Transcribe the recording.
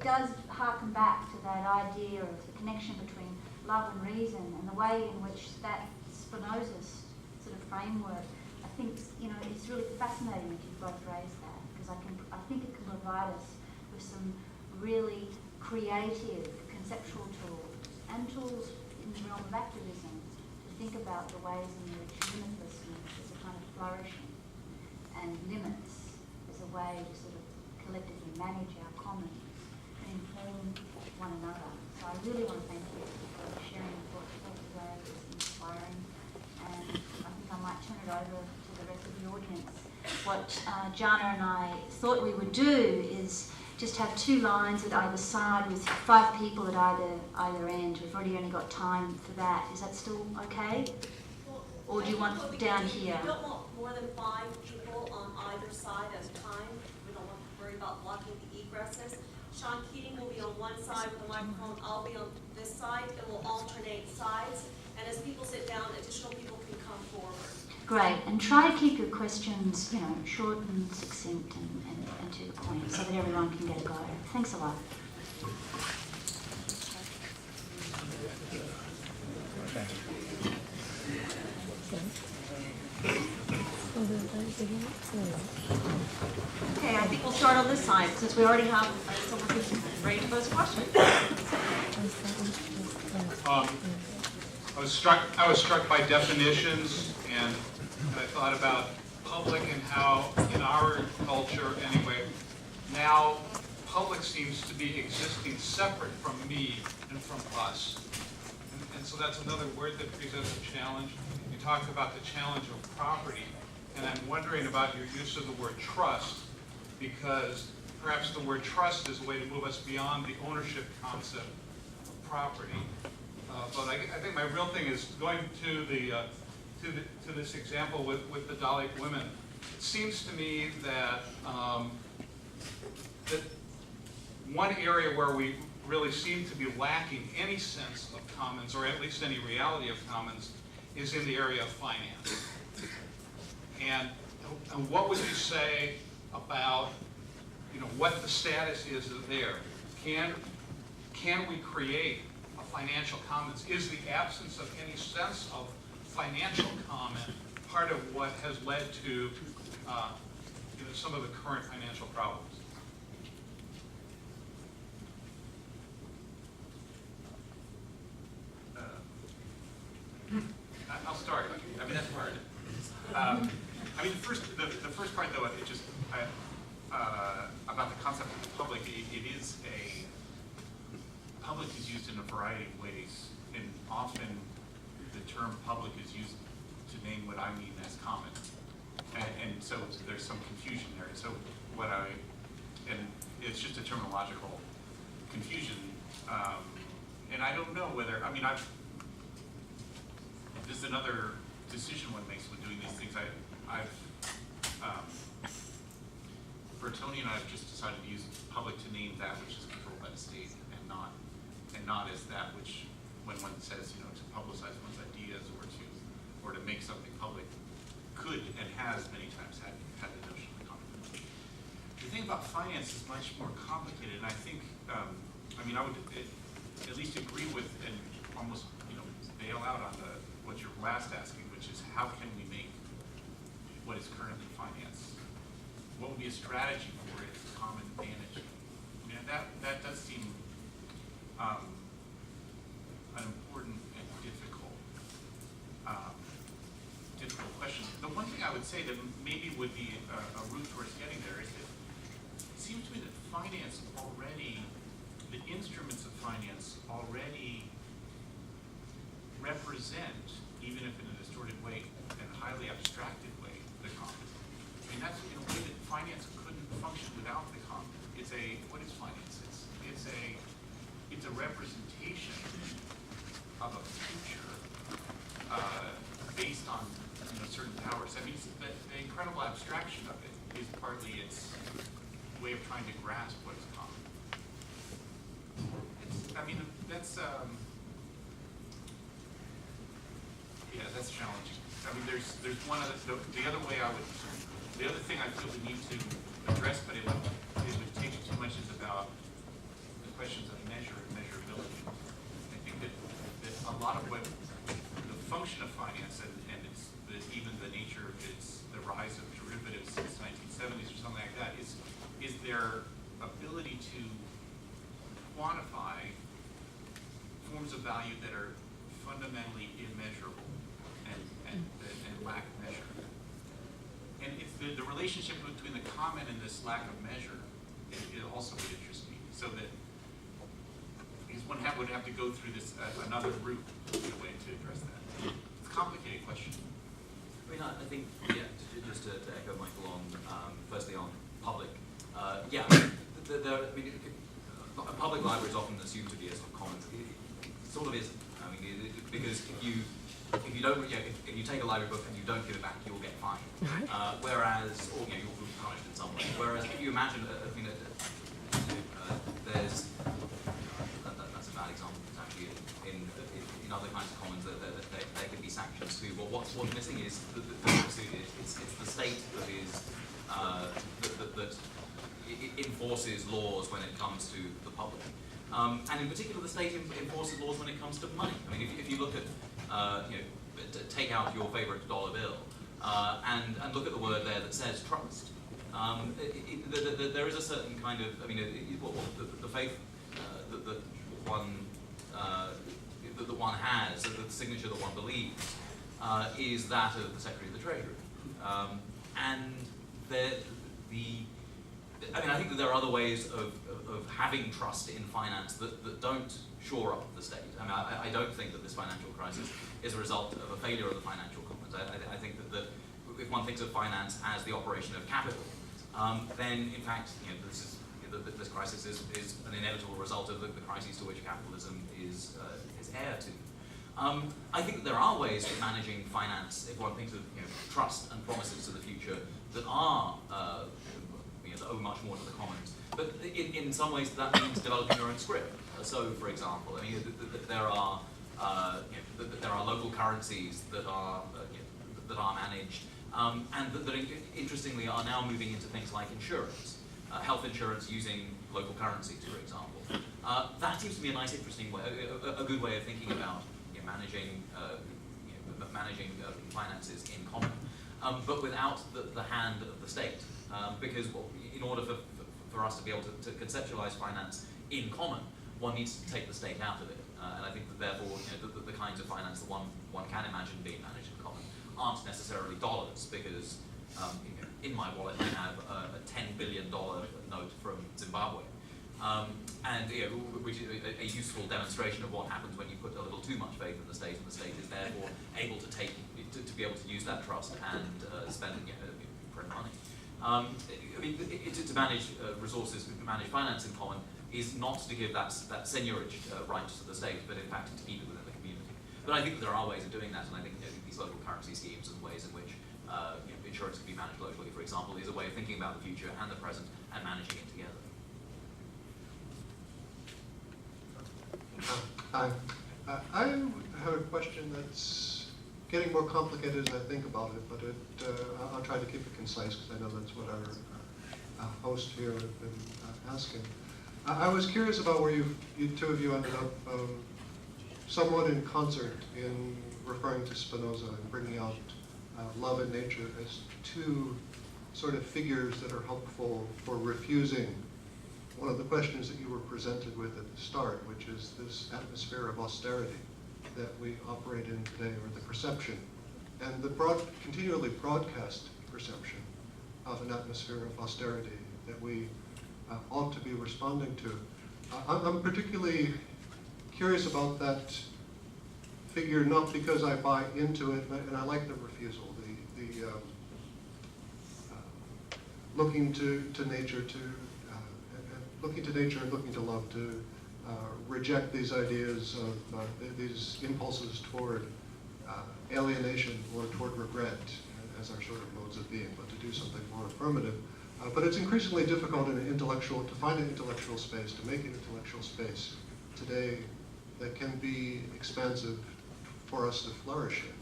does harken back to that idea of the connection between love and reason and the way in which that Spinoza's sort of framework, I think, it's really fascinating that you've both raised that, because I think it can provide us with some really creative conceptual tools and tools in the realm of activism to think about the ways in which limitlessness is a kind of flourishing and limits as a way to sort of collectively manage our commons and inform one another. So I really want to thank you for sharing your thoughts today. It's inspiring, and I think I might turn it over to the rest of the audience. What Jana and I thought we would do is just have 2 lines at either side with 5 people at either end. We've already only got time for that. Is that still okay? Well, or do you want down here? We don't want more than 5 people on either side at a time. We don't want to worry about blocking the egresses. Sean Keating will be on one side with the microphone. I'll be on this side, and we'll alternate sides. And as people sit down, additional people can come forward. Great, and try to keep your questions, short and succinct and to the point, so that everyone can get a go. Thanks a lot. Okay, I think we'll start on this side, since we already have someone who's ready to pose a question. I was struck by definitions, and I thought about public and how, in our culture anyway, now public seems to be existing separate from me and from us. And so that's another word that presents a challenge. You talked about the challenge of property, and I'm wondering about your use of the word trust, because perhaps the word trust is a way to move us beyond the ownership concept of property. But I think my real thing is going to to this example with the Dalek women. It seems to me that that one area where we really seem to be lacking any sense of commons, or at least any reality of commons, is in the area of finance. And what would you say about what the status is there? Can we create a financial commons? Is the absence of any sense of financial common part of what has led to some of the current financial problems? I'll start. I mean, that's hard. I mean, the first part though, it just about the concept of the public. Public is used in a variety of ways, and often the term public is used to name what I mean as common, and so there's some confusion there. So and it's just a terminological confusion, and I don't know whether this is another decision one makes when doing these things. Bertoni and I have just decided to use public to name that which is controlled by the state, and not as that which, when one says to publicize one's ideas or to make something public, could and has many times had the notion of common. The thing about finance is much more complicated, and I think I would at least agree with and almost bail out on what you're last asking, which is how can we make what is currently finance? What would be a strategy for its common advantage? I mean, that does seem an important and difficult question. The one thing I would say that maybe would be a route towards getting there is that it seems to me that finance already, the instruments of finance already represent, even if in a distorted way and a highly abstracted way, the common. I mean, that's in a way that finance couldn't function without the common. What is finance? It's a representation of a future based on certain powers. I mean, the incredible abstraction of it is partly its way of trying to grasp what is common. That's challenging. I mean, there's one other. The other thing I feel we need to address, but it would take too much, is about questions of measure and measurability. I think that a lot of what the function of finance and even the nature of the rise of derivatives since the 1970s or something like that is their ability to quantify forms of value that are fundamentally immeasurable and lack measure. And it's the relationship between the common and this lack of measure it also would interest me. So that because one would have to go through this another route in a way to address that. It's a complicated question. I mean, I think, yeah, just to echo Michael on, firstly on public. Yeah, I mean, a public library is often assumed to be a sort of common. It sort of isn't. I mean, because if you don't, if you take a library book and you don't give it back, you'll get fined. Whereas, or you'll be punished in some way. Whereas, if you imagine, there's that's a bad example. It's actually in other kinds of commons that there can be sanctions too. But what's missing is it's the state that is that enforces laws when it comes to the public. And in particular, the state enforces laws when it comes to money. I mean, if you look at, take out your favorite dollar bill and look at the word there that says trust. There is a certain kind of, I mean, the faith that one has, the signature that one believes, is that of the Secretary of the Treasury. And I think that there are other ways of having trust in finance that don't shore up the state. I mean, I don't think that this financial crisis is a result of a failure of the financial commons. I think that if one thinks of finance as the operation of capital, then in fact, this crisis is an inevitable result of the crises to which capitalism is heir to. I think that there are ways of managing finance if one thinks of trust and promises to the future that are that owe much more to the commons. But in some ways that means developing your own script. So, for example, I mean, there are local currencies that are managed, and that interestingly are now moving into things like insurance, health insurance using local currencies, for example. That seems to be a nice, interesting way, a good way of thinking about managing finances in common, but without the hand of the state. Because in order for us to be able to conceptualize finance in common, one needs to take the state out of it. And I think that therefore the kinds of finance that one can imagine being managed in common aren't necessarily dollars, because in my wallet I have a $10 billion note from Zimbabwe. And which is a useful demonstration of what happens when you put a little too much faith in the state, and the state is therefore able to be able to use that trust and spend print money. I mean, to manage resources, to manage finance in common, is not to give that seigniorage right to the state, but in fact to keep it within the community. But I think that there are ways of doing that, and I think these local currency schemes and ways in which insurance can be managed locally, for example, is a way of thinking about the future and the present and managing it together. I have a question that's getting more complicated as I think about it, but I'll try to keep it concise because I know that's what our host here have been asking. I was curious about where you two of you ended up somewhat in concert in referring to Spinoza and bringing out love and nature as two sort of figures that are helpful for refusing one of the questions that you were presented with at the start, which is this atmosphere of austerity that we operate in today, or the perception, and the continually broadcast perception of an atmosphere of austerity that we ought to be responding to. I'm particularly curious about that figure, not because I buy into it, and I like the refusal, the looking to nature looking to nature and looking to love, to reject these ideas of these impulses toward alienation or toward regret as our sort of modes of being, but to do something more affirmative. But it's increasingly difficult to find an intellectual space, to make an intellectual space today that can be expansive for us to flourish in.